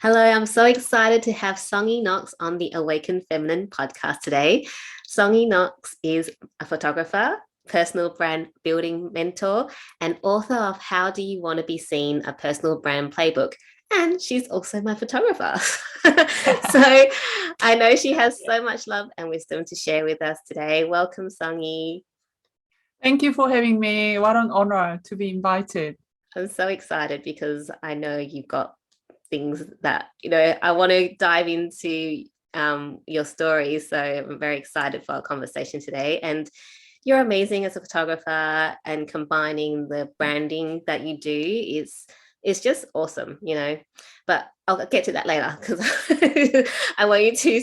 Hello, I'm so excited to have Songy Knox on the Awaken Feminine podcast today. Songy Knox is a photographer, personal brand building mentor, and author of How Do You Want to Be Seen? A Personal Brand Playbook. And she's also my photographer. So I know she has so much love and wisdom to share with us today. Welcome, Songy. Thank you for having me. What an honor to be invited. I'm so excited because I know you've got things that I want to dive into your story. So I'm very excited for our conversation today. And you're amazing as a photographer, and combining the branding that you do is just awesome. But I'll get to that later because I want you to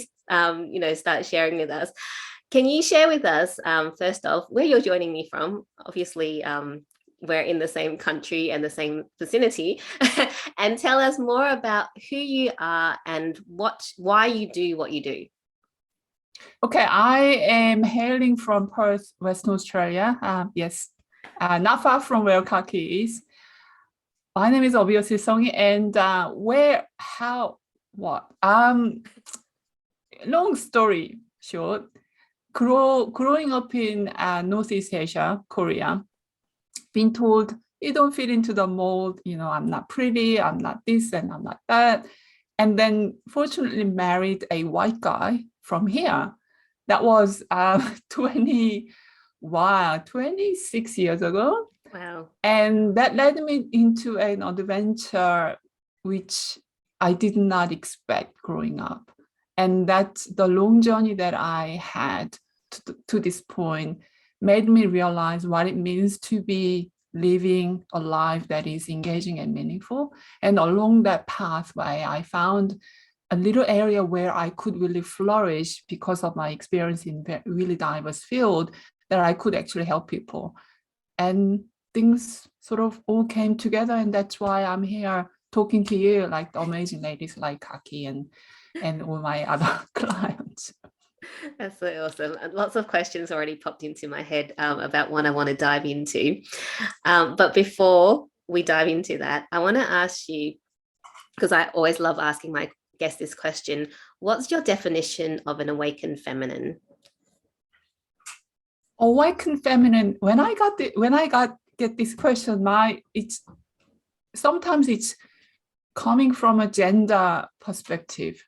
start sharing with us. Can you share with us, first off, where you're joining me from? Obviously, we're in the same country and the same vicinity, and tell us more about who you are and why you do what you do. Okay, I am hailing from Perth, Western Australia. Yes, not far from where Kaki is. My name is obviously Songy, and where, how, what? Long story short, growing up in Northeast Asia, Korea, being told you don't fit into the mold, I'm not pretty, I'm not this, and I'm not that. And then fortunately married a white guy from here. That was 26 years ago. Wow. And that led me into an adventure which I did not expect growing up. And that's the long journey that I had to this point made me realize what it means to be living a life that is engaging and meaningful. And along that pathway, I found a little area where I could really flourish because of my experience in a really diverse field, that I could actually help people. And things sort of all came together. And that's why I'm here talking to you, like the amazing ladies like Kaki and all my other clients. That's so awesome. And lots of questions already popped into my head about what I want to dive into. But before we dive into that, I want to ask you, because I always love asking my guests this question: what's your definition of an awakened feminine? Awakened feminine. When I get this question, sometimes it's coming from a gender perspective,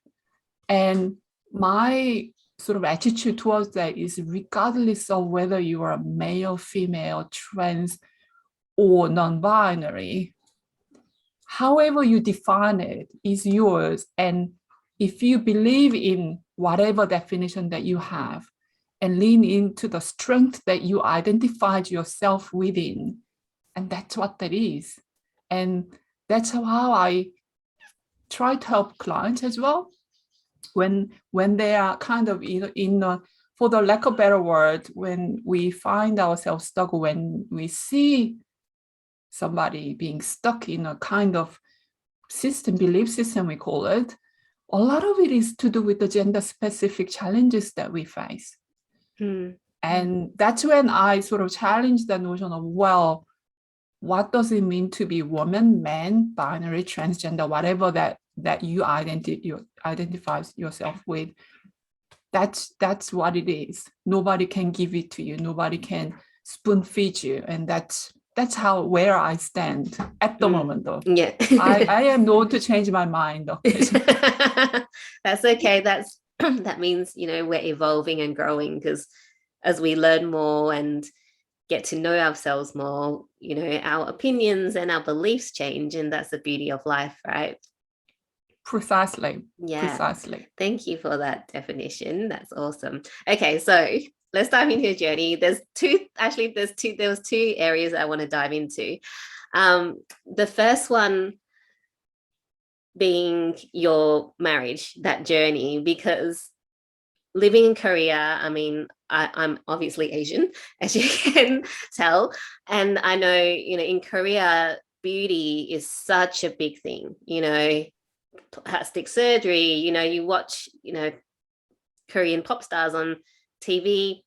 and my sort of attitude towards that is, regardless of whether you are male, female, trans, or non-binary, however you define it is yours. And if you believe in whatever definition that you have and lean into the strength that you identified yourself within, and that's what that is. And that's how I try to help clients as well. When they are kind of for the lack of better word, when we find ourselves stuck, when we see somebody being stuck in a kind of belief system, we call it, a lot of it is to do with the gender specific challenges that we face. And that's when I sort of challenge the notion of, well, what does it mean to be woman, man, binary, transgender, whatever that you identify yourself with? That's what it is. Nobody can give it to you. Nobody can spoon feed you. And that's where I stand at the moment, though. Yeah. I am known to change my mind. That's okay. That means we're evolving and growing, because as we learn more and get to know ourselves more, our opinions and our beliefs change, and that's the beauty of life, right? Precisely. Yeah. Precisely. Thank you for that definition. That's awesome. Okay, so let's dive into your journey. There was two areas I want to dive into. The first one being your marriage, that journey, because living in Korea, I mean, I'm obviously Asian, as you can tell. And I know, in Korea, beauty is such a big thing, plastic surgery, you watch, Korean pop stars on TV,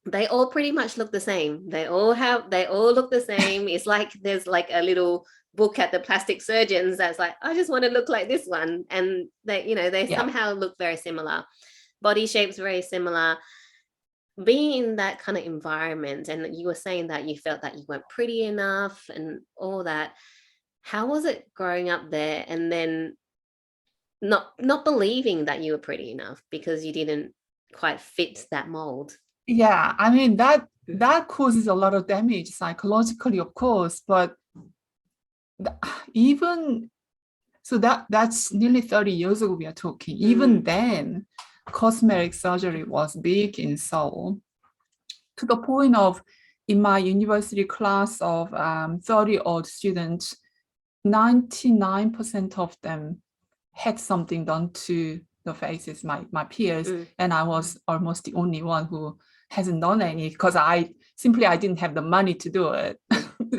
they all pretty much look the same. They all look the same. It's like there's like a little look at the plastic surgeons that's like, I just want to look like this one. And they, you know, they somehow look very similar. Body shapes very similar. Being in that kind of environment, and you were saying that you felt that you weren't pretty enough and all that. How was it growing up there and then not believing that you were pretty enough because you didn't quite fit that mold? Yeah, I mean that causes a lot of damage psychologically, of course, but even so that's nearly 30 years ago we are talking. Even then, cosmetic surgery was big in Seoul, to the point of, in my university class of 30 odd students, 99% of them had something done to the faces, my peers, and I was almost the only one who hasn't done any, because I didn't have the money to do it.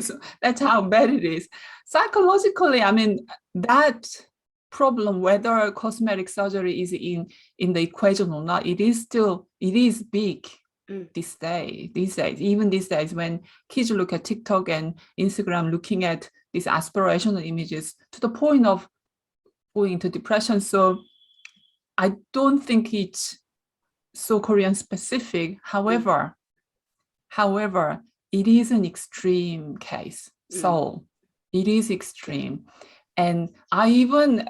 So that's how bad it is. Psychologically, I mean, that problem, whether cosmetic surgery is in the equation or not, it is big these days. Even these days, when kids look at TikTok and Instagram, looking at these aspirational images, to the point of going into depression. So I don't think it's so Korean specific. However, it is an extreme case. So it is extreme. And I even,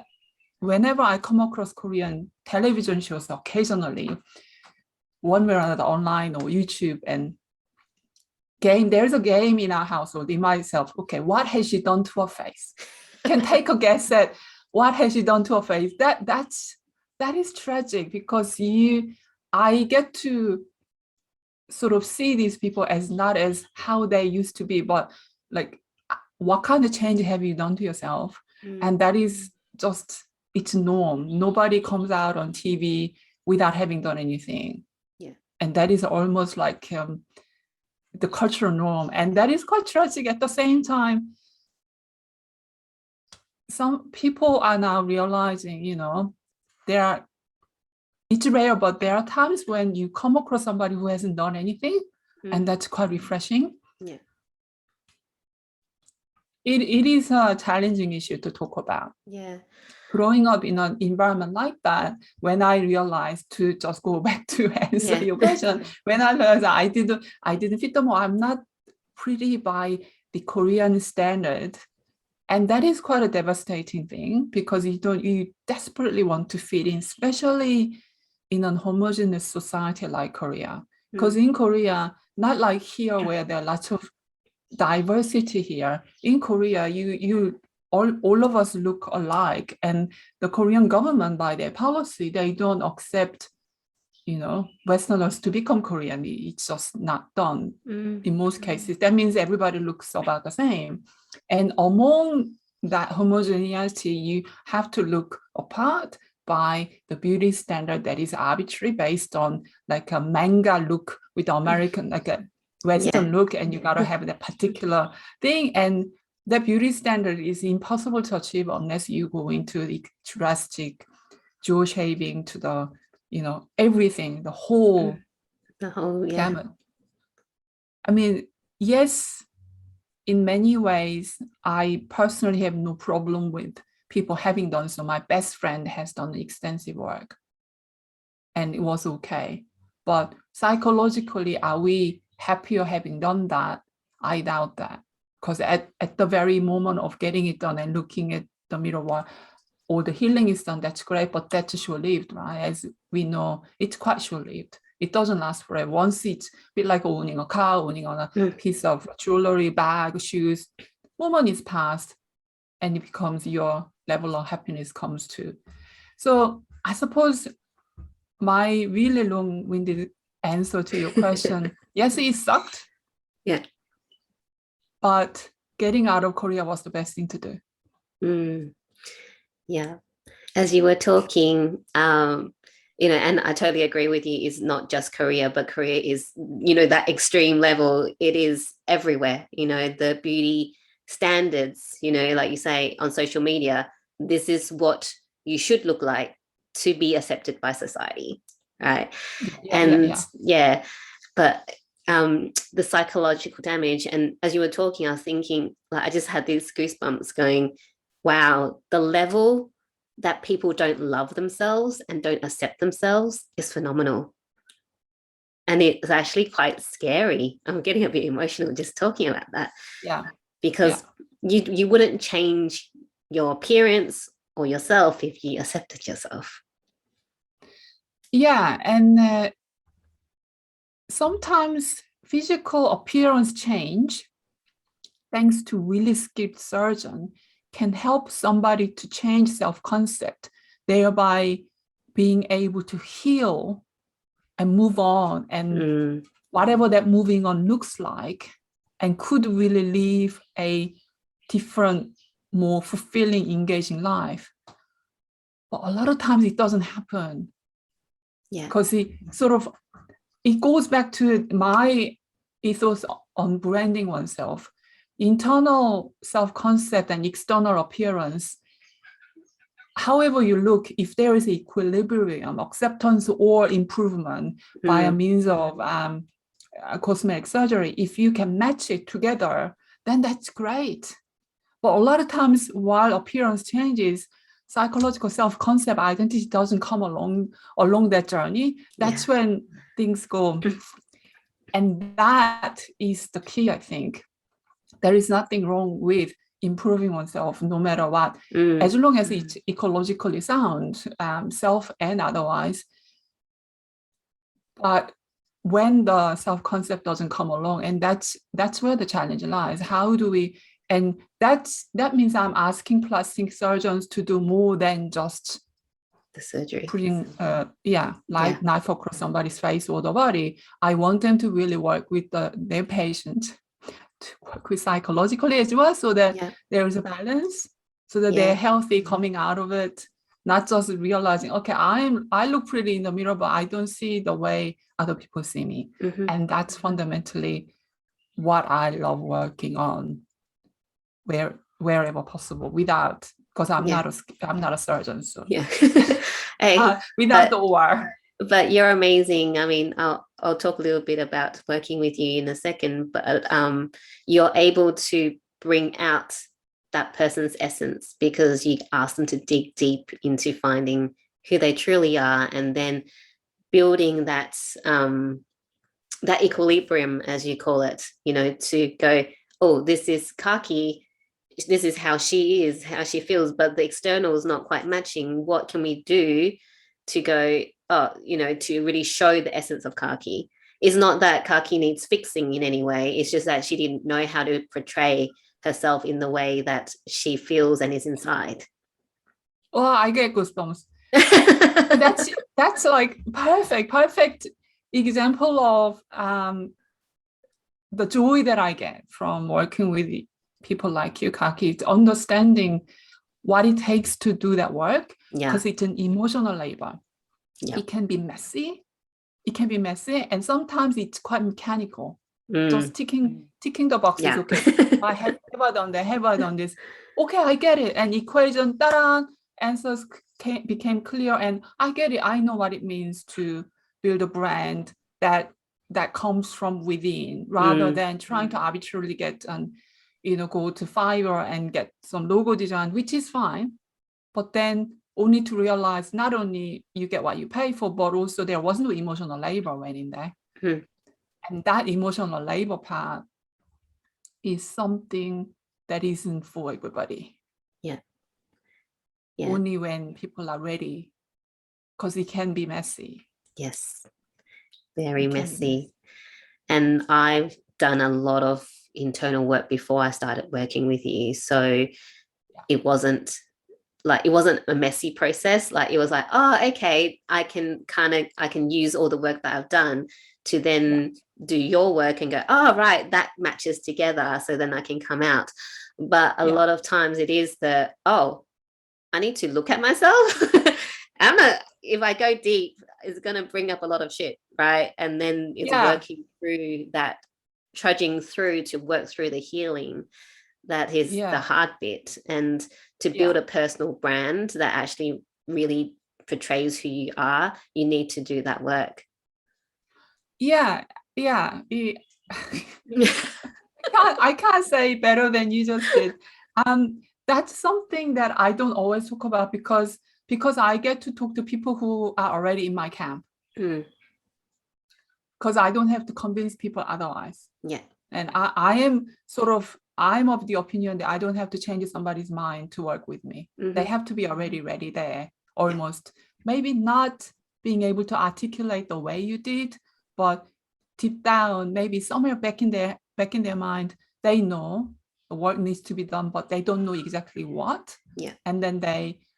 whenever I come across Korean television shows occasionally, one way or another, online or YouTube, and there's a game in our household, in myself, okay, what has she done to her face? Can take a guess at what has she done to her face? That is tragic, because I get to sort of see these people as not as how they used to be, but like, what kind of change have you done to yourself? And that is just, it's norm. Nobody comes out on TV without having done anything. Yeah. And that is almost like the cultural norm. And that is quite tragic. At the same time, some people are now realizing, it's rare, but there are times when you come across somebody who hasn't done anything, and that's quite refreshing. Yeah. It is a challenging issue to talk about. Yeah. Growing up in an environment like that, when I realized, to just go back to answer your question, when I realized I didn't fit the mold, I'm not pretty by the Korean standard. And that is quite a devastating thing, because you desperately want to fit in, especially in a homogeneous society like Korea. Because in Korea, not like here where there are lots of diversity here. In Korea, you all of us look alike, and the Korean government, by their policy, they don't accept, Westerners to become Korean. It's just not done in most cases. That means everybody looks about the same. And among that homogeneity, you have to look apart by the beauty standard that is arbitrary, based on like a manga look with American, like a Western look, and you got to have that particular thing. And that beauty standard is impossible to achieve unless you go into the drastic jaw shaving to the, everything, the whole gamut. I mean, yes, in many ways, I personally have no problem with people having done so. My best friend has done extensive work, and it was okay. But psychologically, are we happier having done that? I doubt that. Because at the very moment of getting it done and looking at the mirror, or the healing is done, that's great, but that's short-lived, right? As we know, it's quite short-lived. It doesn't last forever. Once it's a bit like owning a car, owning a piece of jewelry, bag, shoes, moment is past, and it becomes your level of happiness comes to. So I suppose my really long-winded answer to your question, yes, it sucked. Yeah. But getting out of Korea was the best thing to do. Yeah. As you were talking, and I totally agree with you, it's not just Korea, but Korea is, that extreme level. It is everywhere, the beauty standards, like you say on social media, this is what you should look like to be accepted by society, right? But the psychological damage. And as you were talking, I was thinking, like, I just had these goosebumps going, wow, the level that people don't love themselves and don't accept themselves is phenomenal. And it's actually quite scary. I'm getting a bit emotional just talking about that. Yeah. Because you wouldn't change your appearance or yourself if you accepted yourself. Yeah. And sometimes physical appearance change, thanks to really skilled surgeon, can help somebody to change self-concept, thereby being able to heal and move on, and whatever that moving on looks like, and could really live a different, more fulfilling, engaging life. But a lot of times it doesn't happen. Yeah. Because it goes back to my ethos on branding oneself. Internal self-concept and external appearance, however you look, if there is equilibrium, acceptance or improvement by a means of cosmetic surgery, if you can match it together, then that's great. But a lot of times, while appearance changes, psychological self-concept identity doesn't come along that journey. That's when things go. And that is the key, I think. There is nothing wrong with improving oneself, no matter what, as long as it's ecologically sound, self and otherwise. But when the self-concept doesn't come along, and that's where the challenge lies. How do we? And that means I'm asking plastic surgeons to do more than just the surgery, putting knife across somebody's face or the body. I want them to really work with their patient, to work with psychologically as well, so that there is a balance, so that they're healthy coming out of it, not just realizing, okay, I look pretty in the mirror, but I don't see the way other people see me. And that's fundamentally what I love working on, wherever possible, without, because I'm not a surgeon, so without the OR. But you're amazing. I mean, I'll talk a little bit about working with you in a second, but you're able to bring out that person's essence because you ask them to dig deep into finding who they truly are, and then building that that equilibrium, as you call it, to go, oh, this is Kaki, this is how she is, how she feels, but the external is not quite matching. What can we do to go, to really show the essence of Kaki? It's not that Kaki needs fixing in any way. It's just that she didn't know how to portray herself in the way that she feels and is inside. Well, I get goosebumps. that's like perfect example of the joy that I get from working with people like you, Kaki. It's understanding what it takes to do that work, because it's an emotional labor. It can be messy. And sometimes it's quite mechanical. Just ticking the boxes. Okay, I have done that, have I done this? Okay, I get it. And equation, answers became clear, and I get it. I know what it means to build a brand that comes from within, rather than trying to arbitrarily get go to Fiverr and get some logo design, which is fine, but then only to realize not only you get what you pay for, but also there was no emotional labor went in there. And that emotional labor part is something that isn't for everybody. Only when people are ready, because it can be messy. Yes, very messy. And I've done a lot of internal work before I started working with you, so it wasn't a messy process. Like, it was like, oh, okay, I can use all the work that I've done to then do your work and go, oh, right, that matches together, so then I can come out. But a lot of times it is I need to look at myself. If I go deep, it's going to bring up a lot of shit, right? And then it's working through that, trudging through to work through the healing. That is the hard bit. And to build a personal brand that actually really portrays who you are, you need to do that work. Yeah, yeah, I can't say better than you just did. That's something that I don't always talk about because I get to talk to people who are already in my camp. Mm. Because I don't have to convince people otherwise. Yeah. And I'm of the opinion that I don't have to change somebody's mind to work with me. Mm-hmm. They have to be already ready there, almost. Maybe not being able to articulate the way you did, but deep down, maybe somewhere back in their mind, they know the work needs to be done, but they don't know exactly what. Yeah. And then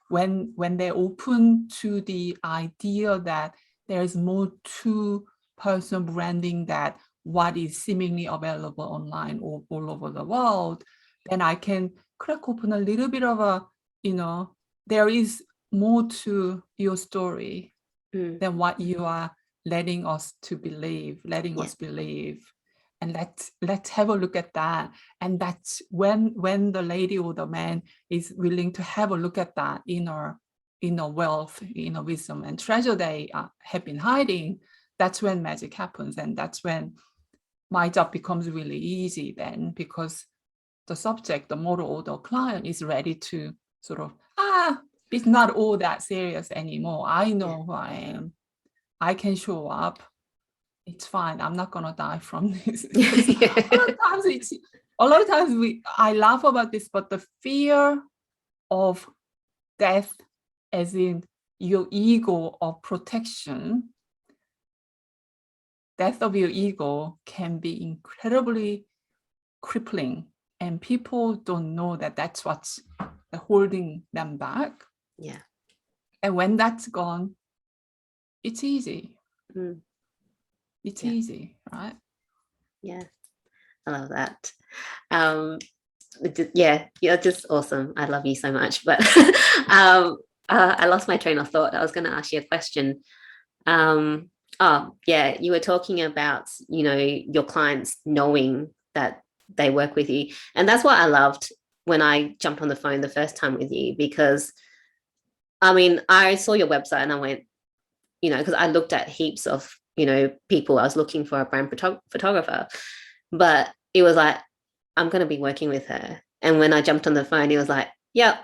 when they're open to the idea that there is more to personal branding that what is seemingly available online all over the world, then I can crack open a little bit of a, there is more to your story than what you are letting us believe. And let's have a look at that. And that's when the lady or the man is willing to have a look at that inner wealth, inner wisdom and treasure they have been hiding. That's when magic happens. And that's when my job becomes really easy then, because the subject, the model or the client is ready to sort of, it's not all that serious anymore. I know who I am. I can show up. It's fine. I'm not gonna die from this. A lot of times I laugh about this, but the fear of death, as in your ego of protection, death of your ego can be incredibly crippling, and people don't know that that's what's holding them back. Yeah. And when that's gone, it's easy. It's easy, right? Yeah, I love that. You're just awesome. I love you so much. But I lost my train of thought. I was going to ask you a question. You were talking about, your clients knowing that they work with you. And that's what I loved when I jumped on the phone the first time with you, because I saw your website and I went, because I looked at heaps of, people. I was looking for a brand photographer, but it was like, I'm going to be working with her. And when I jumped on the phone, it was like, yep,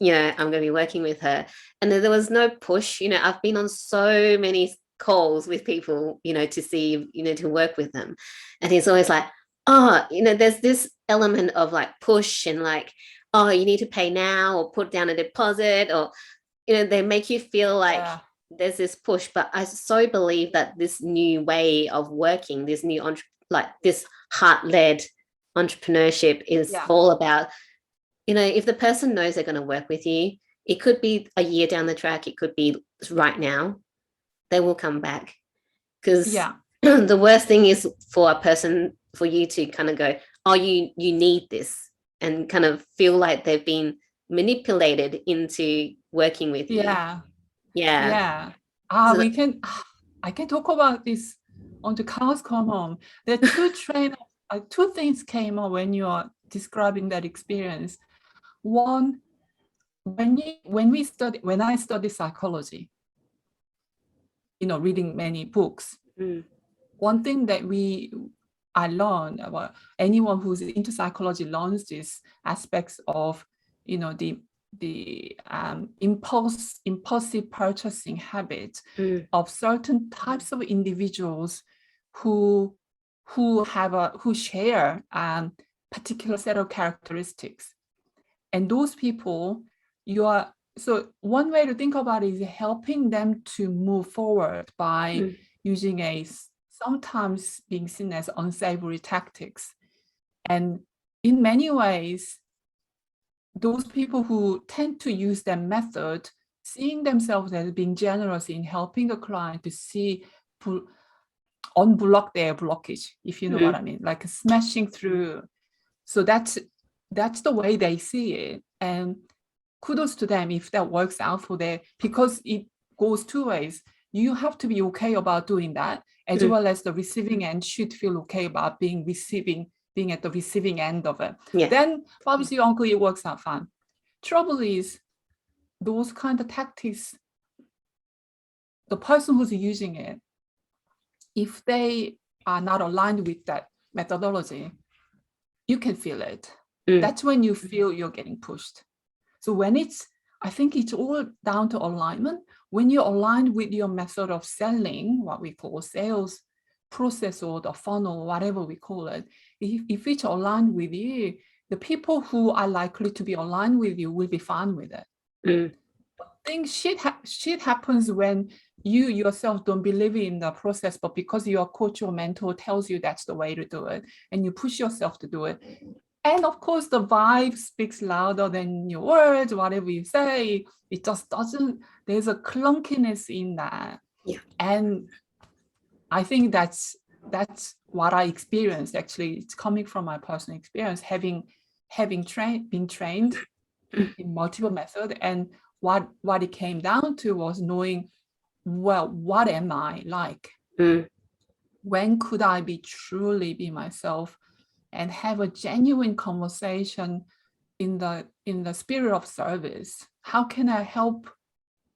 I'm going to be working with her. And there was no push. I've been on so many calls with people, to see, to work with them. And he's always like, there's this element of like push and like, oh, you need to pay now or put down a deposit, or, they make you feel like there's this push. But I so believe that this new way of working, this new, this heart-led entrepreneurship is all about, if the person knows they're going to work with you, it could be a year down the track, it could be right now, they will come back. Because the worst thing is for you to kind of go, oh, you need this, and kind of feel like they've been manipulated into working with you. I can talk about this on the cows come home. There are two things came up when you are describing that experience. One, when I studied psychology, reading many books, one thing that I learned about, anyone who's into psychology learns these aspects of, the impulsive purchasing habit of certain types of individuals who share particular set of characteristics. And those people, so one way to think about it is helping them to move forward by using sometimes being seen as unsavory tactics. And in many ways, those people who tend to use that method, seeing themselves as being generous in helping a client to unblock their blockage, if you know what I mean, like smashing through. So that's the way they see it. And kudos to them if that works out for them, because it goes two ways. You have to be okay about doing that, as well as the receiving end should feel okay about being at the receiving end of it. Then obviously uncle, it works out fine. Trouble is, those kind of tactics, the person who's using it, if they are not aligned with that methodology, you can feel it. Mm. That's when you feel you're getting pushed. So when I think it's all down to alignment. When you're aligned with your method of selling, what we call sales process or the funnel, whatever we call it, if it's aligned with you, the people who are likely to be aligned with you will be fine with it. Mm. Shit happens when you yourself don't believe in the process, but because your coach or mentor tells you that's the way to do it, and you push yourself to do it. And of course, the vibe speaks louder than your words, whatever you say. It just doesn't, there's a clunkiness in that. Yeah. And I think that's what I experienced. Actually, it's coming from my personal experience, having been trained in multiple methods. And what it came down to was knowing, well, what am I like? Mm. When could I truly be myself and have a genuine conversation in the spirit of service? How can I help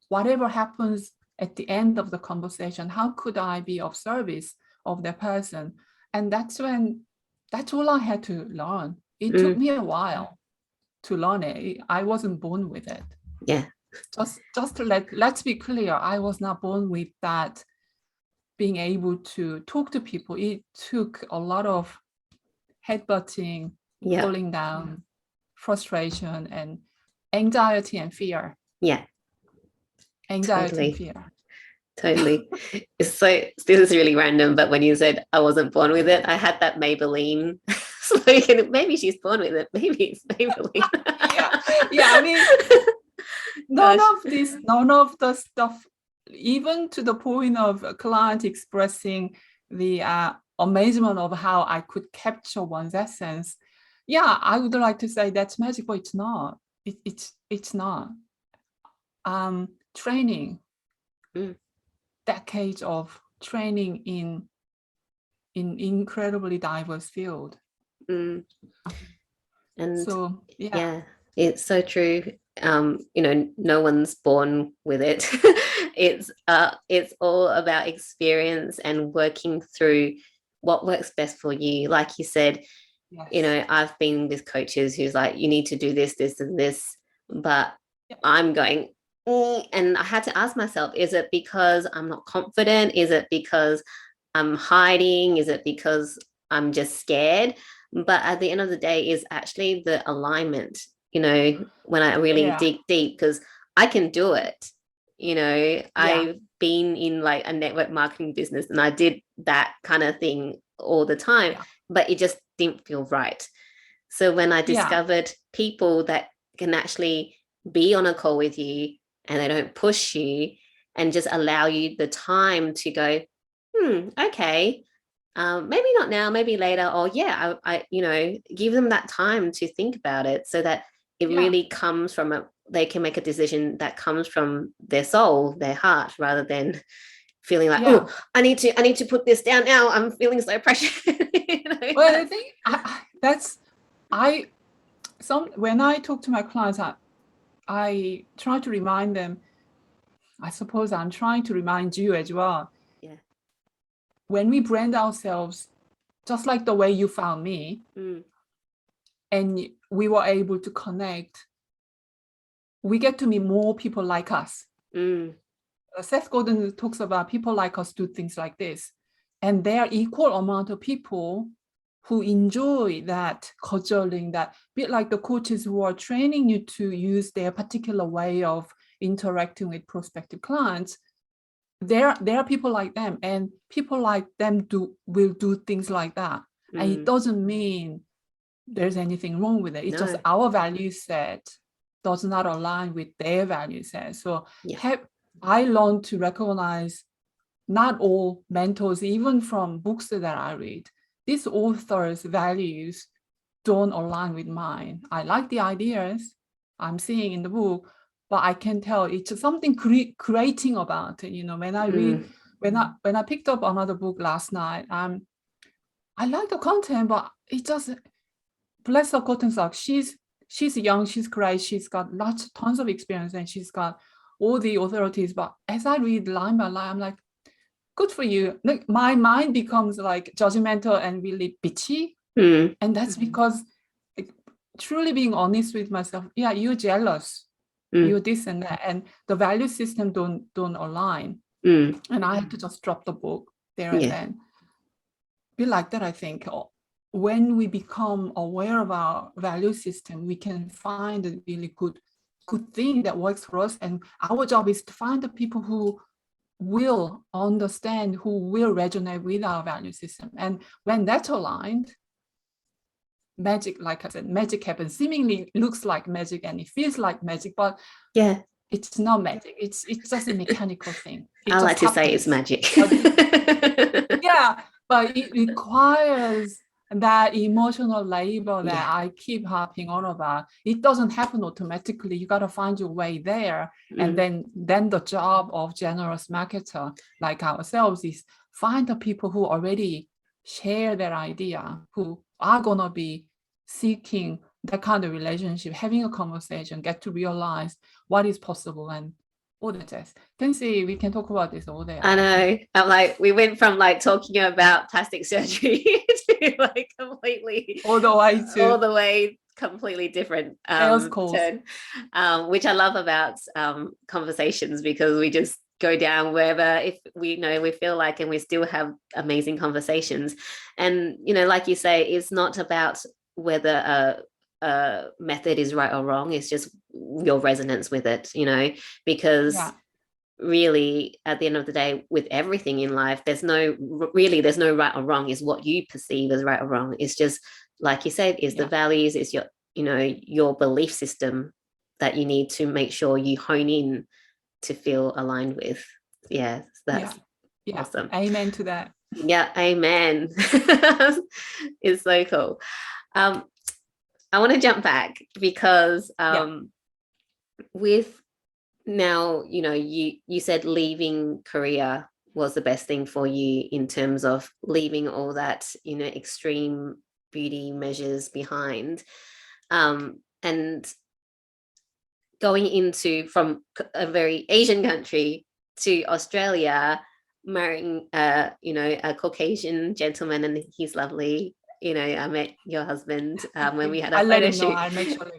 whatever happens at the end of the conversation? How could I be of service of the person? And that's all I had to learn. It took me a while to learn it. I wasn't born with it. Yeah. Just to let's be clear, I was not born with that, being able to talk to people. It took a lot of headbutting, falling down, frustration, and anxiety and fear. Yeah. Anxiety and fear. Totally. So this is really random, but when you said I wasn't born with it, I had that Maybelline slogan. Maybe she's born with it. Maybe it's Maybelline. Yeah. I mean, none of the stuff, even to the point of a client expressing the amazement of how I could capture one's essence. Yeah, I would like to say that's magic, but it's not. It's not. Training. Decades of training in incredibly diverse field. And so yeah, it's so true. No one's born with it. It's all about experience and working through what works best for you. Like you said, yes. I've been with coaches who's like, you need to do this, this, and this, but I'm going, and I had to ask myself, is it because I'm not confident? Is it because I'm hiding? Is it because I'm just scared? But at the end of the day, is actually the alignment, when I really dig deep, because I can do it. I've been in like a network marketing business and I did that kind of thing all the time, but it just didn't feel right. So when I discovered people that can actually be on a call with you and they don't push you and just allow you the time to go, okay, maybe not now, maybe later, or I give them that time to think about it, so that it really comes from they can make a decision that comes from their soul, their heart, rather than feeling like, oh, I need to put this down now. I'm feeling so pressured. Well, I think when I talk to my clients, I try to remind them. I suppose I'm trying to remind you as well. Yeah. When we brand ourselves, just like the way you found me, and we were able to connect, we get to meet more people like us. Seth Godin talks about people like us do things like this. And there are equal amount of people who enjoy that cajoling, that bit like the coaches who are training you to use their particular way of interacting with prospective clients. There are people like them, and people like them will do things like that. And it doesn't mean there's anything wrong with it. It's just our value set does not align with their value set. So I learned to recognize not all mentors, even from books that I read, these authors' values don't align with mine. I like the ideas I'm seeing in the book, but I can tell it's something creating about it. When I read, when I picked up another book last night, I like the content, but it just, bless her cotton socks. She's young, she's great, she's got tons of experience, and she's got all the authorities. But as I read line by line, I'm like, good for you. Like, my mind becomes like judgmental and really bitchy. And that's because, like, truly being honest with myself, yeah, you're jealous, you're this and that, and the value system don't align. And I had to just drop the book there and then. Be like that, I think. When we become aware of our value system, we can find a really good thing that works for us. And our job is to find the people who will understand, who will resonate with our value system. And when that's aligned, magic, like I said, magic happens. Seemingly looks like magic and it feels like magic, but it's not magic. It's just a mechanical thing. I like to say it's magic. But it requires that emotional labor that I keep harping on about. It doesn't happen automatically. You got to find your way there. And then the job of generous marketer like ourselves is find the people who already share that idea, who are going to be seeking that kind of relationship, having a conversation, get to realize what is possible and all the tests. Can see we can talk about this all day. I know. I'm like, we went from like talking about plastic surgery to like completely all the way completely different turn, which I love about conversations, because we just go down wherever, if we feel like, and we still have amazing conversations. And like you say, it's not about whether a method is right or wrong. It's just your resonance with it, because really at the end of the day, with everything in life, there's no right or wrong. Is what you perceive as right or wrong. It's just, like you said, is the values, is your your belief system that you need to make sure you hone in to feel aligned with. That's awesome. Amen to that. Amen. It's so cool. I want to jump back because with now, you said leaving Korea was the best thing for you in terms of leaving all that, extreme beauty measures behind, and going into from a very Asian country to Australia, marrying, a Caucasian gentleman, and he's lovely. I met your husband when we had a photo shoot. I'll make sure.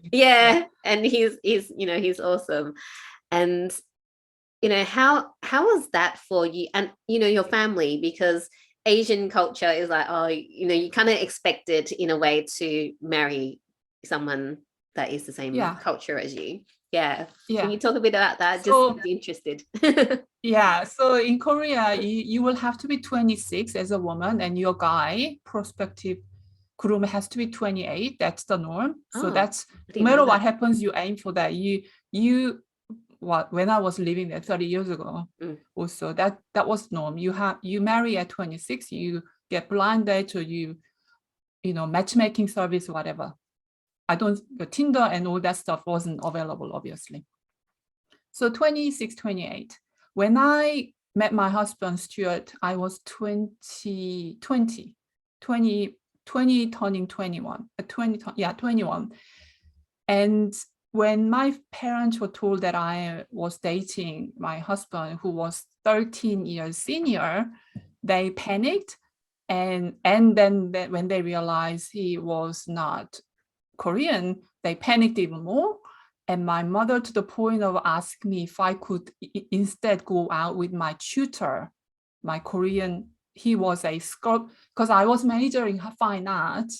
And he's awesome. And how was that for you and your family? Because Asian culture is like, you kind of expected in a way to marry someone that is the same culture as you. Can you talk a bit about that? Just be interested. So in Korea, you will have to be 26 as a woman, and your guy, prospective groom, has to be 28. That's the norm. So that's, no matter what happens, you aim for that. When I was living there 30 years ago, also that was norm. You marry at 26, you get blind date, or matchmaking service, whatever. Tinder and all that stuff wasn't available, obviously. So 26, 28. When I met my husband, Stuart, I was 20 turning 21. 21. And when my parents were told that I was dating my husband, who was 13 years senior, they panicked. And then when they realized he was not Korean, they panicked even more. And my mother, to the point of asking me if I could instead go out with my tutor, my Korean, he was a sculptor, because I was majoring in fine art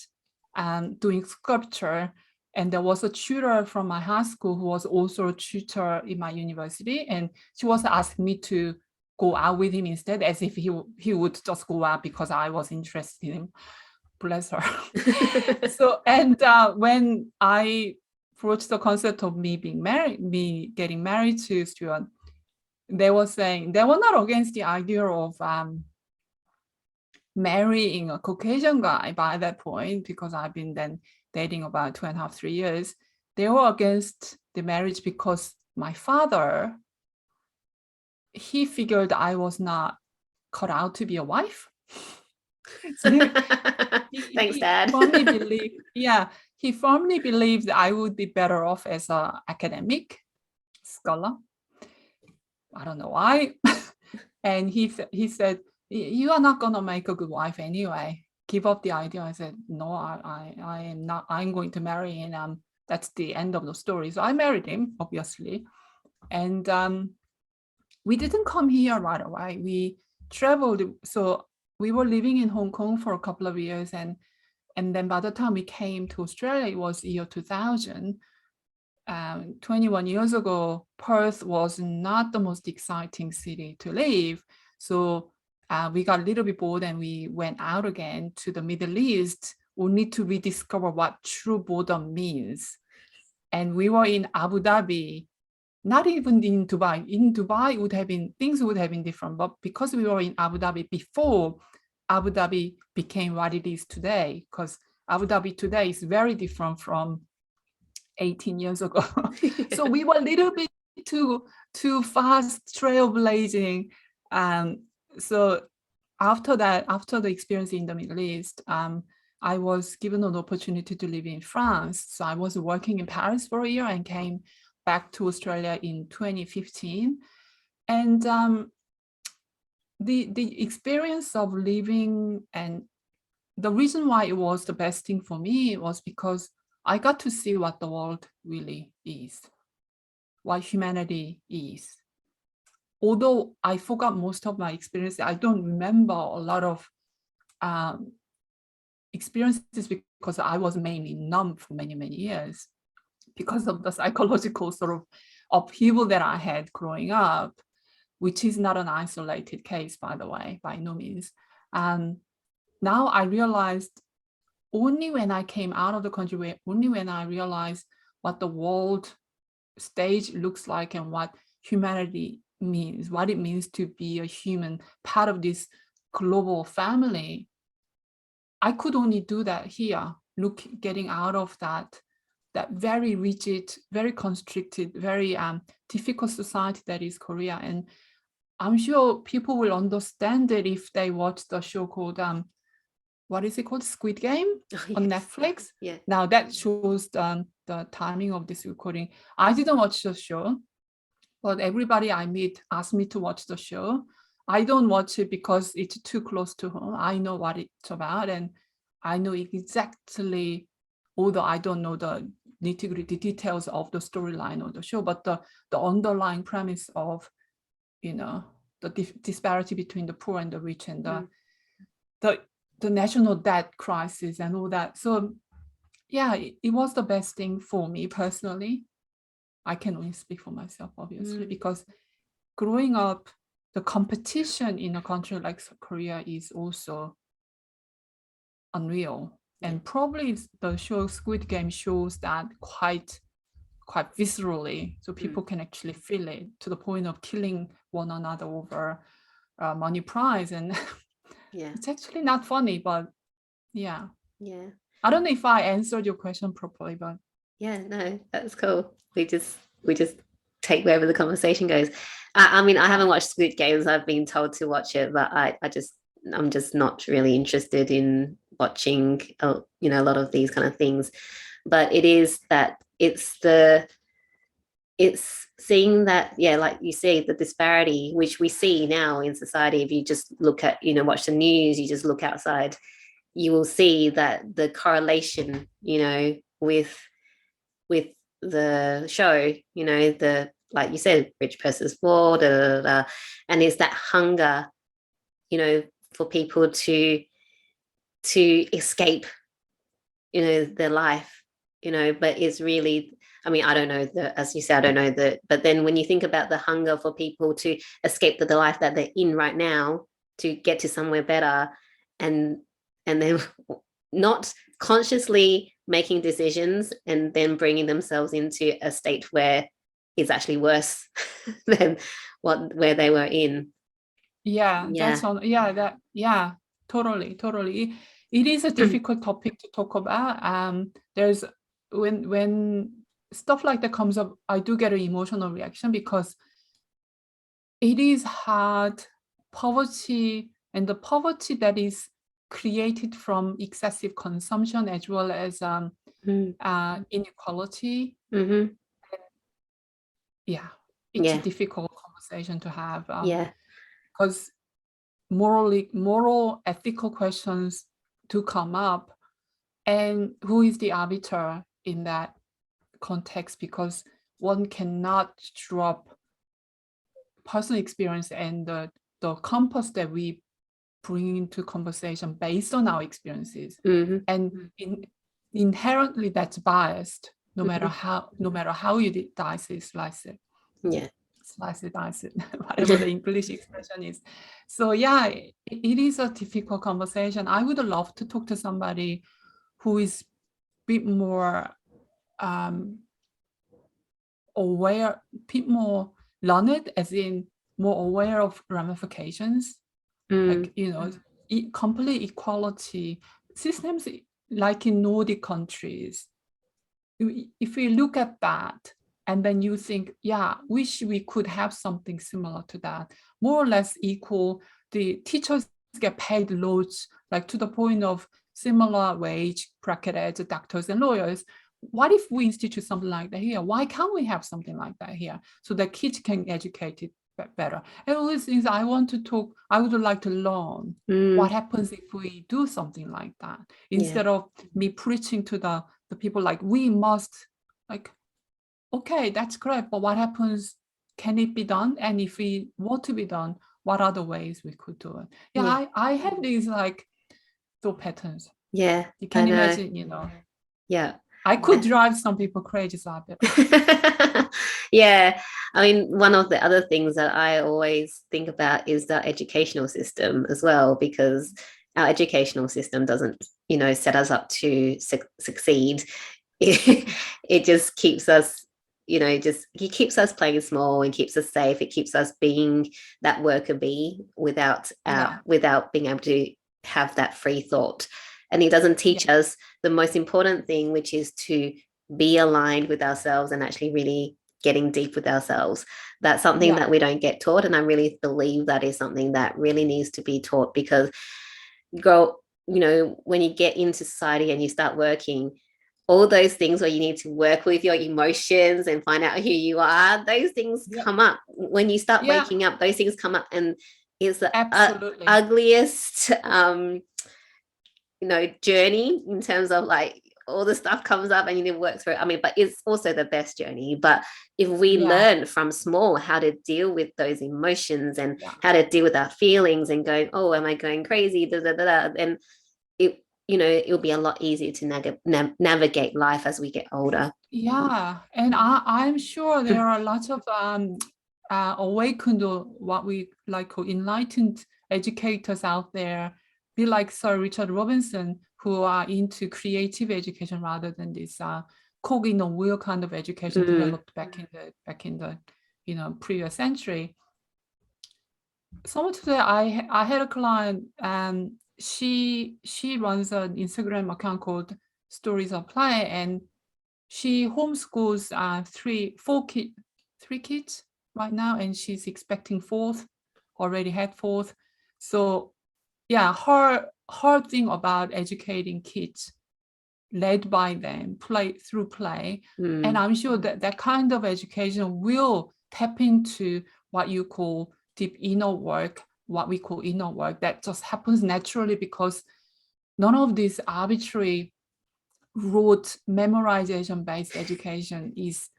and doing sculpture. And there was a tutor from my high school who was also a tutor in my university. And she was asking me to go out with him instead, as if he would just go out because I was interested in him. Bless her. When I approached the concept of me getting married to Stuart, they were saying they were not against the idea of marrying a Caucasian guy by that point, because I've been then dating about 2.5, 3 years. They were against the marriage because my father, he figured I was not cut out to be a wife. So Thanks, Dad. He firmly believed that I would be better off as an academic scholar. I don't know why. And he said, you are not gonna make a good wife anyway. Give up the idea. I said, no, I am not. I'm going to marry him. That's the end of the story. So I married him, obviously, and we didn't come here right away. We traveled. So we were living in Hong Kong for a couple of years, and then by the time we came to Australia, it was year 2000. 21 years ago, Perth was not the most exciting city to live. So we got a little bit bored and we went out again to the Middle East, only to rediscover what true boredom means. And we were in Abu Dhabi, not even in Dubai. In Dubai, things would have been different. But because we were in Abu Dhabi before Abu Dhabi became what it is today, because Abu Dhabi today is very different from 18 years ago. So we were a little bit too fast, trailblazing. So after the experience in the Middle East, I was given an opportunity to live in France. So I was working in Paris for a year and came back to Australia in 2015. And the experience of living, and the reason why it was the best thing for me was because I got to see what the world really is, what humanity is. Although I forgot most of my experiences, I don't remember a lot of experiences because I was mainly numb for many, many years because of the psychological sort of upheaval that I had growing up, which is not an isolated case, by the way, by no means. Now I realized only when I came out of the country, only when I realized what the world stage looks like and what humanity means, what it means to be a human, part of this global family, I could only do that here, getting out of that very rigid, very constricted, very difficult society that is Korea. And I'm sure people will understand it if they watch the show called what is it called? 𝐒𝐨𝐧𝐬𝐬 on Netflix. Yeah. Now that shows the timing of this recording. I didn't watch the show, but everybody I meet asked me to watch the show. I don't watch it because it's too close to home. I know what it's about, and I know exactly, although I don't know the nitty-gritty details of the storyline of the show, but the underlying premise of, the disparity between the poor and the rich, and the national debt crisis and all that. So yeah, it was the best thing for me personally. I can only speak for myself, obviously, because growing up, the competition in a country like Korea is also unreal. And probably the show Squid Game shows that quite viscerally, so people can actually feel it to the point of killing one another over money prize. And it's actually not funny, but yeah. I don't know if I answered your question properly, but no, that's cool. We just take wherever the conversation goes. I mean, I haven't watched Squid Games. I've been told to watch it, but I'm just not really interested in watching a lot of these kind of things. But it is that it's seeing that, like you say, the disparity which we see now in society. If you just look at, watch the news, you just look outside, you will see that the correlation, with the show, the, like you said, rich versus poor, and it's that hunger, for people to escape, their life, but it's really, I mean, I don't know, as you said, I don't know but then when you think about the hunger for people to escape the life that they're in right now, to get to somewhere better, and then not consciously making decisions and then bringing themselves into a state where it's actually worse than where they were in. That's all. Totally. It is a difficult topic to talk about. There's when stuff like that comes up, I do get an emotional reaction because it is hard. Poverty, and the poverty that is created from excessive consumption, as well as inequality. It's a difficult conversation to have. because moral, ethical questions to come up, and who is the arbiter in that context? Because one cannot drop personal experience and the compass that we bring into conversation based on our experiences, and inherently that's biased, no matter how you dice it, slice it. Yeah. Slice it, dice it, whatever the English expression is. So yeah, it is a difficult conversation. I would love to talk to somebody who is a bit more aware, a bit more learned, as in more aware of ramifications, like, you know, complete equality systems like in Nordic countries. If we look at that, and then you think, yeah, wish we could have something similar to that, more or less equal. The teachers get paid loads, like to the point of similar wage bracket as doctors and lawyers. What if we institute something like that here? Why can't we have something like that here so that kids can educate it better? And all these things I would like to learn what happens if we do something like that, instead of me preaching to the people like, we must, like, okay, that's great, but what happens? Can it be done? And if we want to be done, what are the ways we could do it? I have these like thought patterns. Yeah, you can imagine, you know. Yeah, I could drive some people crazy, Sabir. Yeah, I mean, one of the other things that I always think about is the educational system as well, because our educational system doesn't, you know, set us up to succeed. It just keeps us, you know, it keeps us playing small and keeps us safe. It keeps us being that worker bee without being able to have that free thought. And it doesn't teach us the most important thing, which is to be aligned with ourselves and actually really getting deep with ourselves. That's something that we don't get taught. And I really believe that is something that really needs to be taught, because you know, when you get into society and you start working, all those things where you need to work with your emotions and find out who you are, those things come up. When you start waking up, those things come up, and it's the ugliest you know, journey in terms of like all the stuff comes up and you need to work through it. I mean, but it's also the best journey. But if we learn from small how to deal with those emotions and how to deal with our feelings and going, oh, am I going crazy? Then it, you know, it'll be a lot easier to navigate life as we get older. Yeah, and I'm sure there are lots of awakened, or what we like call enlightened educators out there, be like Sir Richard Robinson, who are into creative education rather than this cog in the wheel kind of education developed back in the you know, previous century. Someone today, I had a client, and she runs an Instagram account called Stories of Play, and she homeschools three kids right now, and she's expecting fourth, already had fourth. So yeah, her thing about educating kids led by them, through play. And I'm sure that kind of education will tap into what you call deep inner work, what we call inner work, that just happens naturally, because none of this arbitrary rote memorization based education is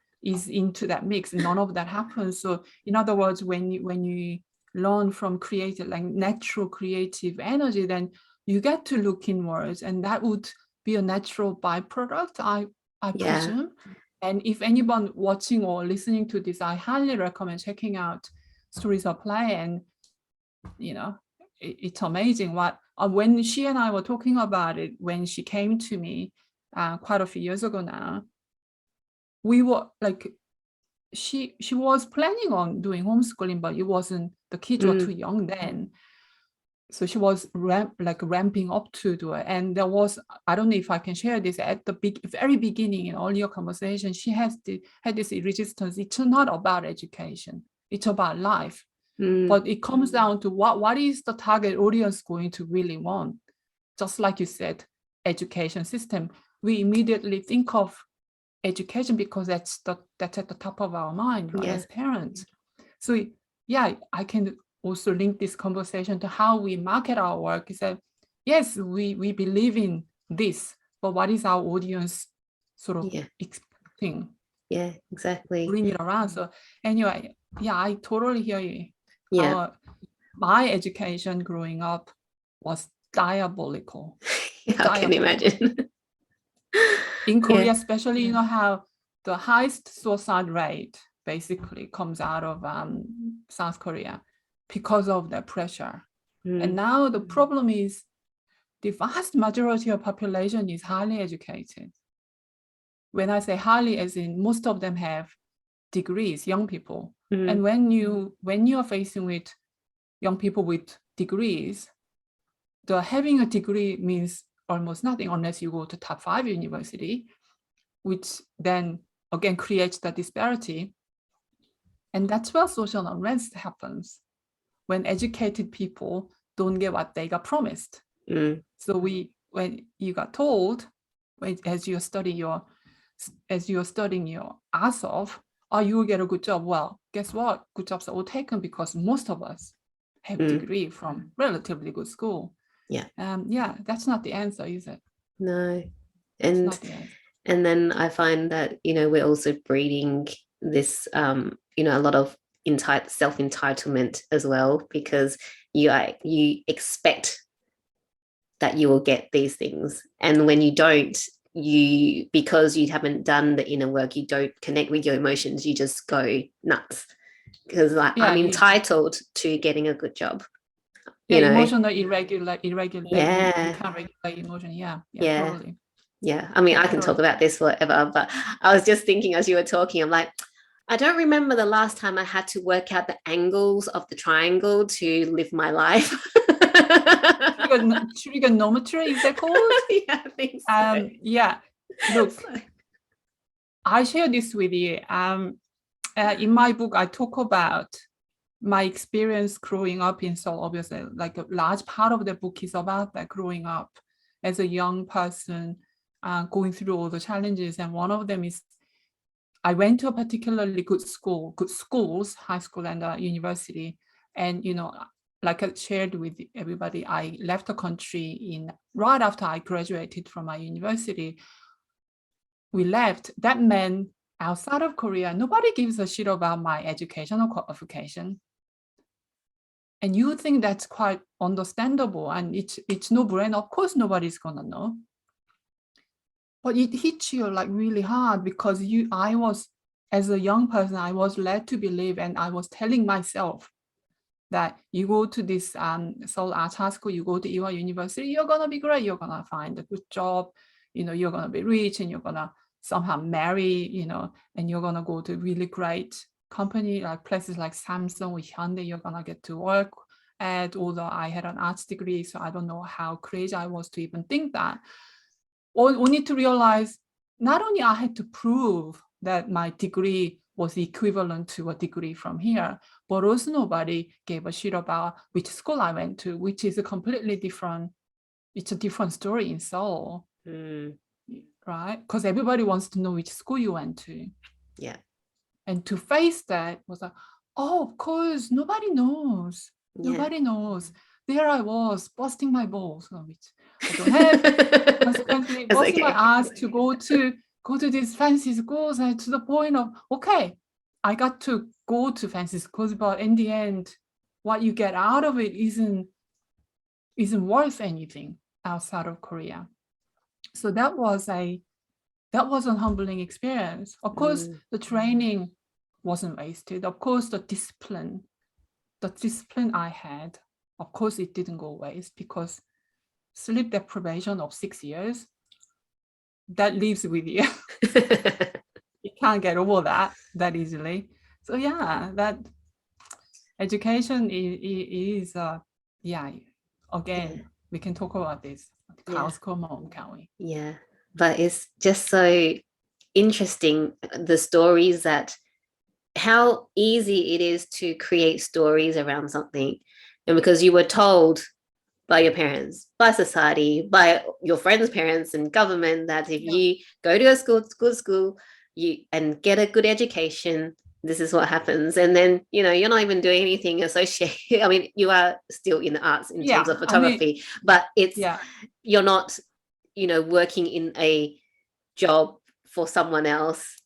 into that mix. None of that happens. So in other words, when you learn from creative, like natural creative energy, then you get to look inwards, and that would be a natural byproduct, I presume. And if anyone watching or listening to this, I highly recommend checking out Stories of Play. And you know, it's amazing what when she and I were talking about it, when she came to me quite a few years ago now, we were like, she was planning on doing homeschooling, but it wasn't, the kids were too young then. So she was ramping up to do it. And there was, I don't know if I can share this, at the very beginning in all your conversations, she had this resistance. It's not about education, it's about life. But it comes down to what is the target audience going to really want? Just like you said, education system. We immediately think of education because that's at the top of our mind, right, as parents. So yeah, I can also link this conversation to how we market our work. Is that, yes, we believe in this, but what is our audience sort of expecting? Yeah, exactly. Bring it around. So anyway, yeah, I totally hear you. Yeah. My education growing up was diabolical. I can imagine. In Korea, especially, you know how the highest suicide rate basically comes out of South Korea because of the pressure. And now the problem is the vast majority of population is highly educated. When I say highly, as in most of them have degrees, young people. And when you are facing with young people with degrees, having a degree means almost nothing unless you go to top 5 university, which then again creates the disparity. And that's where social unrest happens, when educated people don't get what they got promised. So when you got told, as you're studying your ass off, oh, you will get a good job. Well, guess what? Good jobs are all taken because most of us have degree from relatively good school. Yeah. That's not the answer, is it? No. And then I find that, you know, we're also breeding this, you know, a lot of self-entitlement as well, because you expect that you will get these things. And when you don't, because you haven't done the inner work, you don't connect with your emotions, you just go nuts. Because I'm entitled to getting a good job. Emotional irregular. Yeah. You can't regulate emotion. Yeah, totally. Yeah, I mean, I can talk about this forever, but I was just thinking as you were talking, I'm like, I don't remember the last time I had to work out the angles of the triangle to live my life. Trigonometry, is that called? Yeah, I think so. Yeah, look, I share this with you. In my book, I talk about my experience growing up in Seoul. Obviously, like a large part of the book is about that, growing up as a young person, going through all the challenges. And one of them is I went to a particularly good schools, high school and university. And, you know, like I shared with everybody, I left the country right after I graduated from my university. We left. That meant outside of Korea, nobody gives a shit about my educational qualification. And you think that's quite understandable, and it's no brainer. Of course, nobody's gonna know. But it hits you like really hard, because I was, as a young person, I was led to believe, and I was telling myself that you go to this Seoul Arts High School, you go to Ewha University, you're gonna be great, you're gonna find a good job, you know, you're gonna be rich, and you're gonna somehow marry, you know, and you're gonna go to really great company, like places like Samsung or Hyundai, you're gonna get to work at. Although I had an arts degree, so I don't know how crazy I was to even think that. Only to realize not only I had to prove that my degree was equivalent to a degree from here, but also nobody gave a shit about which school I went to, which is a completely different, it's a different story in Seoul, right? Because everybody wants to know which school you went to. Yeah. And to face that was like, oh, of course, nobody knows. Nobody knows. There I was, busting my balls, which I don't have. Consequently, busting my ass to go to these fancy schools, and to the point of, okay, I got to go to fancy schools, but in the end, what you get out of it isn't worth anything outside of Korea. So that was a humbling experience. Of course, the training wasn't wasted. Of course, the discipline I had, of course, it didn't go waste, because sleep deprivation of 6 years, that lives with you. You can't get over that easily. So yeah, that education is again, we can talk about this. Chaos come on, can't we? Yeah, but it's just so interesting, the stories, that how easy it is to create stories around something. And because you were told by your parents, by society, by your friends' parents and government, that if you go to a good school, and get a good education, this is what happens. And then, you're not even doing anything associated. I mean, you are still in the arts in terms of photography, but you're not, working in a job for someone else,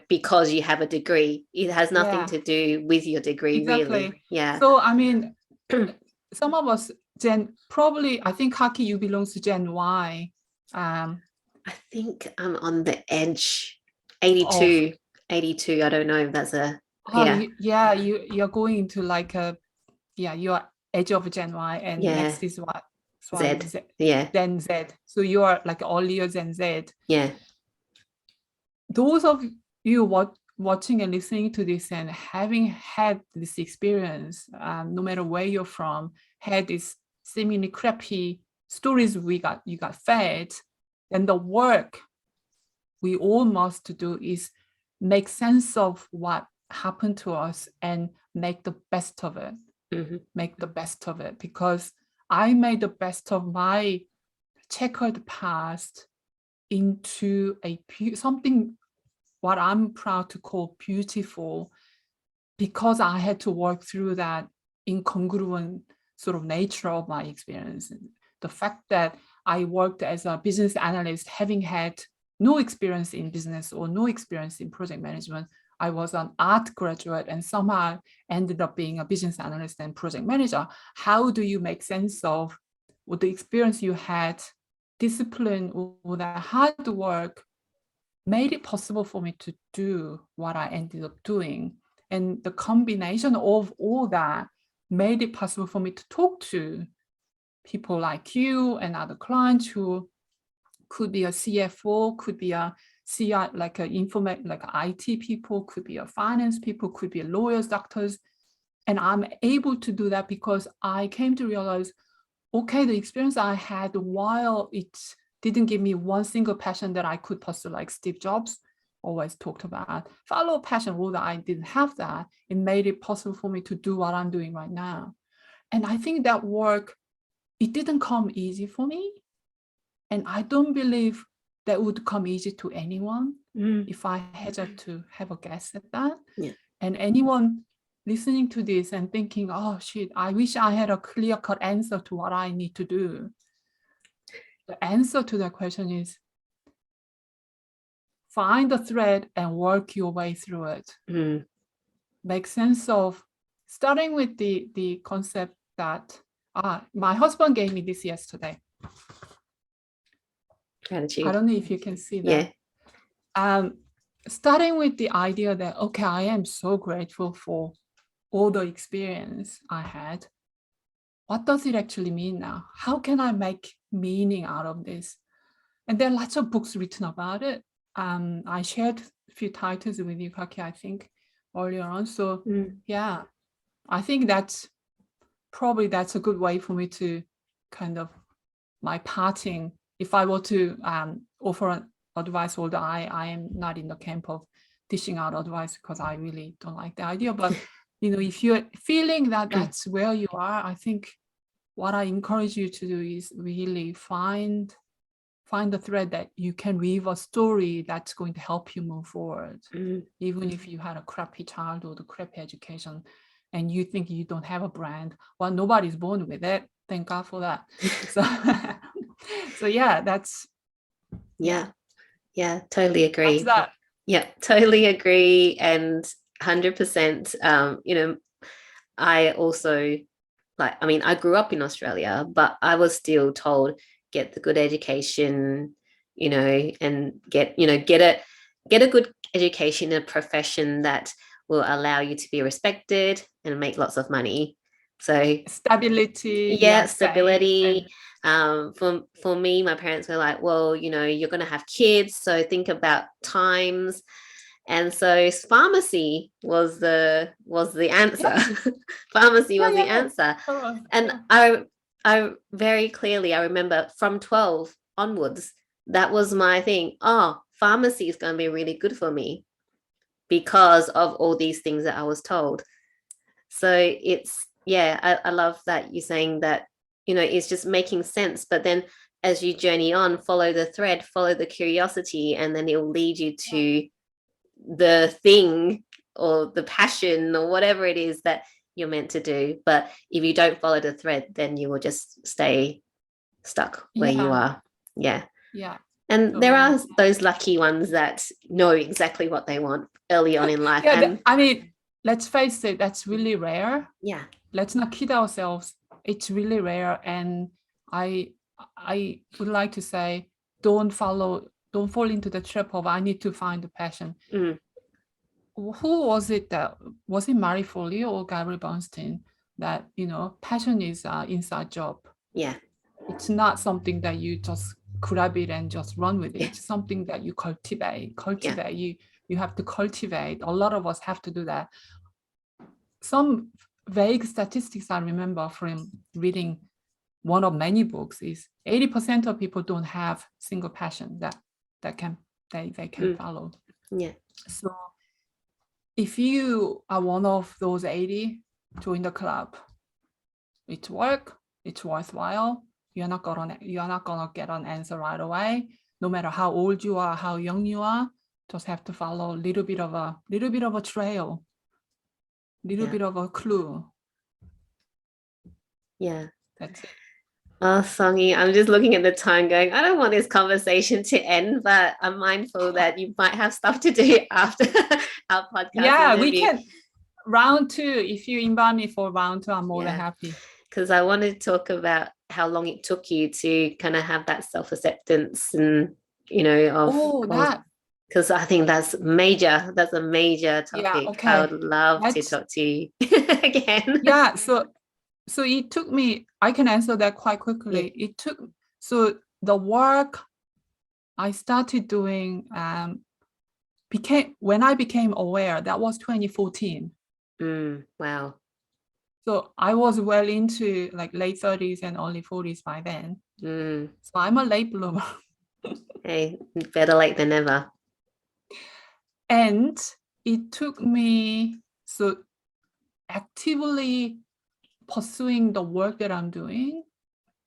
because you have a degree. It has nothing to do with your degree, really. Yeah. So, I mean, some of us, probably, I think, Kaki, you belong to Gen Y. I think I'm on the edge. 82. I don't know if that's you're going into like you're edge of Gen Y, and next is what? Z. Yeah. Then Z. So you are like earlier than Z. Yeah. Those of you watching and listening to this and having had this experience, no matter where you're from, had this seemingly crappy stories you got fed, then the work we all must do is make sense of what happened to us and make the best of it. Make the best of it, because I made the best of my checkered past into something what I'm proud to call beautiful, because I had to work through that incongruent sort of nature of my experience. The fact that I worked as a business analyst, having had no experience in business or no experience in project management. I was an art graduate and somehow ended up being a business analyst and project manager. How do you make sense of what the experience you had, discipline, or that hard work made it possible for me to do what I ended up doing? And the combination of all that made it possible for me to talk to people like you and other clients who could be a CFO, could be a CI, like a like IT people, could be a finance people, could be lawyers, doctors. And I'm able to do that because I came to realize, okay, the experience I had, while it didn't give me one single passion that I could pursue, like Steve Jobs always talked about, follow passion, although I didn't have that, it made it possible for me to do what I'm doing right now. And I think that work, it didn't come easy for me. And I don't believe that would come easy to anyone, if I had to have a guess at that. Yeah. And anyone listening to this and thinking, oh shit, I wish I had a clear-cut answer to what I need to do. The answer to that question is find a thread and work your way through it. Make sense of, starting with the concept that my husband gave me this yesterday. Gratitude. I don't know if you can see that. Yeah. Starting with the idea that, okay, I am so grateful for all the experience I had. What does it actually mean now? How can I make meaning out of this? And there are lots of books written about it. I shared a few titles with you, Kaki, I think, earlier on. So yeah, I think that's a good way for me to kind of my parting. If I were to offer advice, although I am not in the camp of dishing out advice because I really don't like the idea, but if you're feeling that that's where you are, I think what I encourage you to do is really find the thread that you can weave a story that's going to help you move forward. Even if you had a crappy childhood, a crappy education, and you think you don't have a brand, well, nobody's born with it. Thank God for that. So yeah, that's totally agree. That's that. Yeah, totally agree, and 100%. I also I grew up in Australia, but I was still told get the good education, and get a good education in a profession that will allow you to be respected and make lots of money. So stability. Stability. For me, my parents were like, well, you're going to have kids, so think about times. And so pharmacy was the answer. Pharmacy was the answer. And I very clearly, I remember from 12 onwards, that was my thing. Oh, pharmacy is going to be really good for me because of all these things that I was told. So it's, I love that you're saying that, it's just making sense. But then as you journey on, follow the thread, follow the curiosity, and then it will lead you to the thing or the passion or whatever it is that you're meant to do. But if you don't follow the thread, then you will just stay stuck where you are. Yeah. Yeah. And there Totally. are those lucky ones that know exactly what they want early on in life. Yeah, and I mean, let's face it, that's really rare. yeah, Let's not kid ourselves. It's really rare. And I would like to say, don't fall into the trap of I need to find the passion. Mm. Who was it Marie Forleo or Gary Bernstein that, passion is an inside job. Yeah. It's not something that you just grab it and just run with it. Yeah. It's something that you cultivate. Yeah. You have to cultivate. A lot of us have to do that. Some vague statistics I remember from reading one of many books is 80% of people don't have single passion that they can follow. Yeah. So if you are one of those 80, join the club. It's work. It's worthwhile. You're not gonna get an answer right away. No matter how old you are, how young you are, just have to follow a little bit of a trail, little bit of a clue. Yeah. That's it. Oh, Songy, I'm just looking at the time going, I don't want this conversation to end, but I'm mindful that you might have stuff to do after our podcast. Yeah, interview. we can. Round 2, if you invite me for round 2, I'm more than happy. Because I want to talk about how long it took you to kind of have that self-acceptance and, because I think that's a major topic. Yeah, okay. I would love to talk to you again. Yeah, so it took me, I can answer that quite quickly. Yeah. So the work I started doing when I became aware, that was 2014. Wow. So I was well into like late 30s and early 40s by then. So I'm a late bloomer. Hey, better late than never. And it took me, so actively pursuing the work that I'm doing,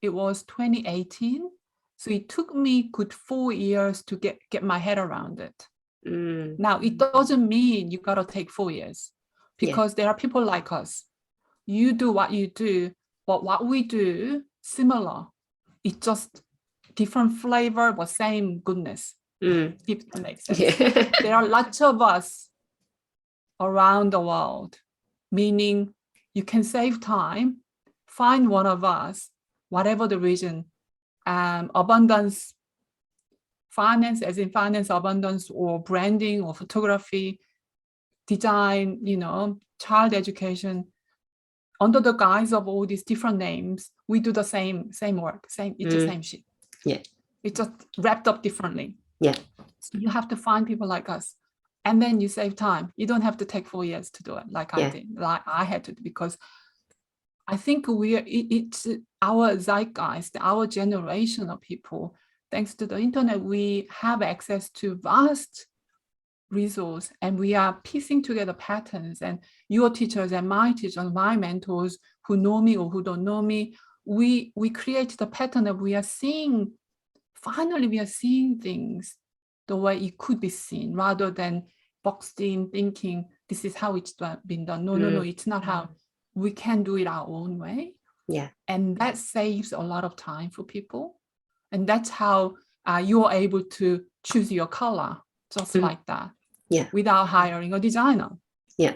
it was 2018. So it took me good 4 years to get my head around it. Now, it doesn't mean you got to take 4 years, because there are people like us. You do what you do, but what we do, similar. It's just different flavor, but same goodness. If that makes sense. Yeah. There are lots of us around the world, meaning you can save time, find one of us, whatever the reason, abundance, finance, as in finance abundance, or branding, or photography, design, child education. Under the guise of all these different names, we do the same work, it's the same shit. Yeah. It's just wrapped up differently. Yeah. So you have to find people like us. And then you save time. You don't have to take 4 years to do it like I did, like I had to, because I think it's our zeitgeist, our generation of people, thanks to the internet, we have access to vast resource, and we are piecing together patterns. And your teachers and my teachers, my mentors who know me or who don't know me, we create the pattern that we are seeing. Finally, we are seeing things the way it could be seen, rather than boxed in thinking this is how it's been done. No, it's not how. We can do it our own way. Yeah. And that saves a lot of time for people. And that's how you're able to choose your color just like that. Yeah. Without hiring a designer. Yeah.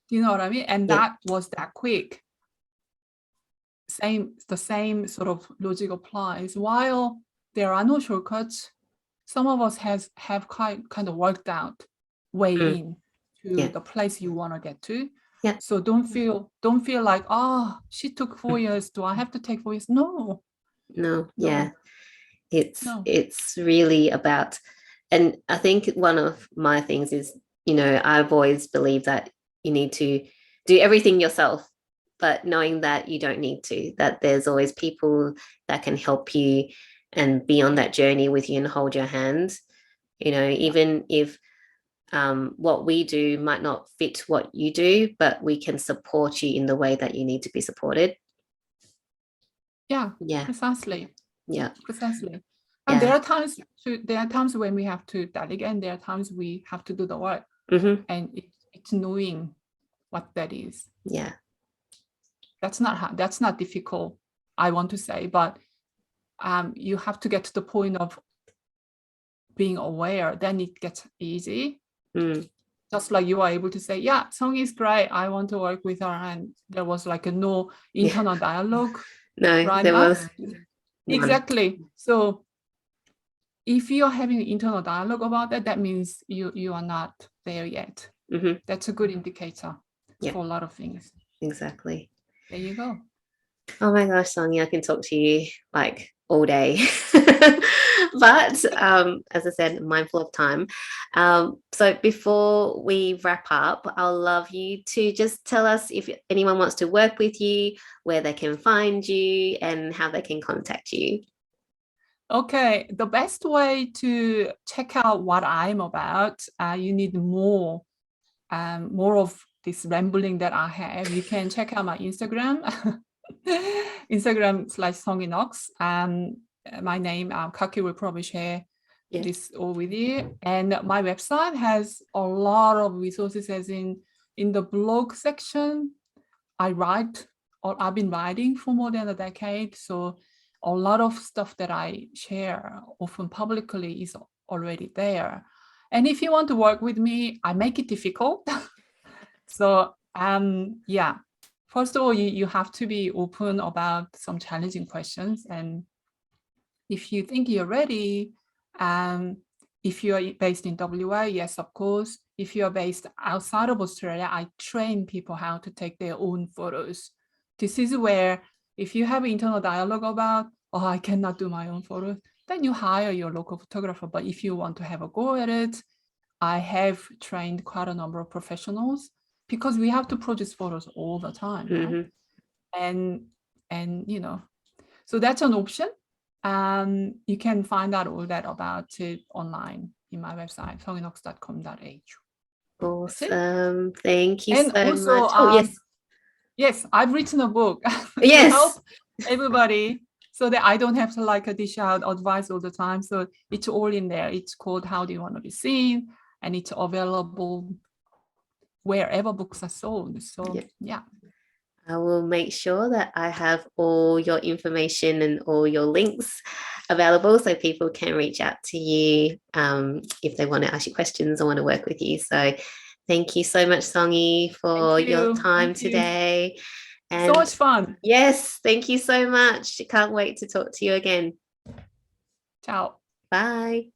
Do you know what I mean? And that was that quick. The same sort of logic applies. While there are no shortcuts, some of us have kind of worked out way in to the place you want to get to. Yeah. So don't feel like, oh, she took 4 years. Do I have to take 4 years? No. Yeah. It's really about, and I think one of my things is, I've always believed that you need to do everything yourself, but knowing that you don't need to, that there's always people that can help you and be on that journey with you and hold your hand, even if what we do might not fit what you do, but we can support you in the way that you need to be supported. Yeah. Precisely. Yeah. Precisely. And there are times when we have to delegate, and there are times we have to do the work. And it it's knowing what that is. Yeah. That's not hard. That's not difficult, I want to say, but you have to get to the point of being aware, then it gets easy. Just like you are able to say, yeah, Song is great, I want to work with her, and there was like a no internal dialogue. No, right there now. was none. Exactly. So if you're having internal dialogue about that, that means you are not there yet. That's a good indicator for a lot of things. Exactly. There you go. Oh my gosh, Songy, I can talk to you like all day. But as I said, mindful of time. So before we wrap up, I'll love you to just tell us if anyone wants to work with you, where they can find you and how they can contact you. Okay, the best way to check out what I'm about, you need more of this rambling that I have. You can check out my Instagram, Instagram/Songy Knox. My name, Kaki will probably share this all with you. And my website has a lot of resources, as in the blog section. I've been writing for more than a decade. So a lot of stuff that I share often publicly is already there. And if you want to work with me, I make it difficult. So yeah, first of all, you have to be open about some challenging questions. And if you think you're ready, if you are based in WA, yes, of course. If you are based outside of Australia, I train people how to take their own photos. This is where, if you have internal dialogue about, oh, I cannot do my own photos, then you hire your local photographer. But if you want to have a go at it, I have trained quite a number of professionals, because we have to produce photos all the time, right? And you know, so that's an option. You can find out all that about it online in my website, songyknox.com.au. Awesome. Thank you And so also, much. Oh, yes. Yes, I've written a book to Yes. help everybody, so that I don't have to like dish out advice all the time. So it's all in there. It's called How Do You Want to Be Seen? And it's available wherever books are sold. So yeah. I will make sure that I have all your information and all your links available, so people can reach out to you if they want to ask you questions or want to work with you. So thank you so much, Songy, for your time today. And so much fun. Yes, thank you so much. Can't wait to talk to you again. Ciao. Bye.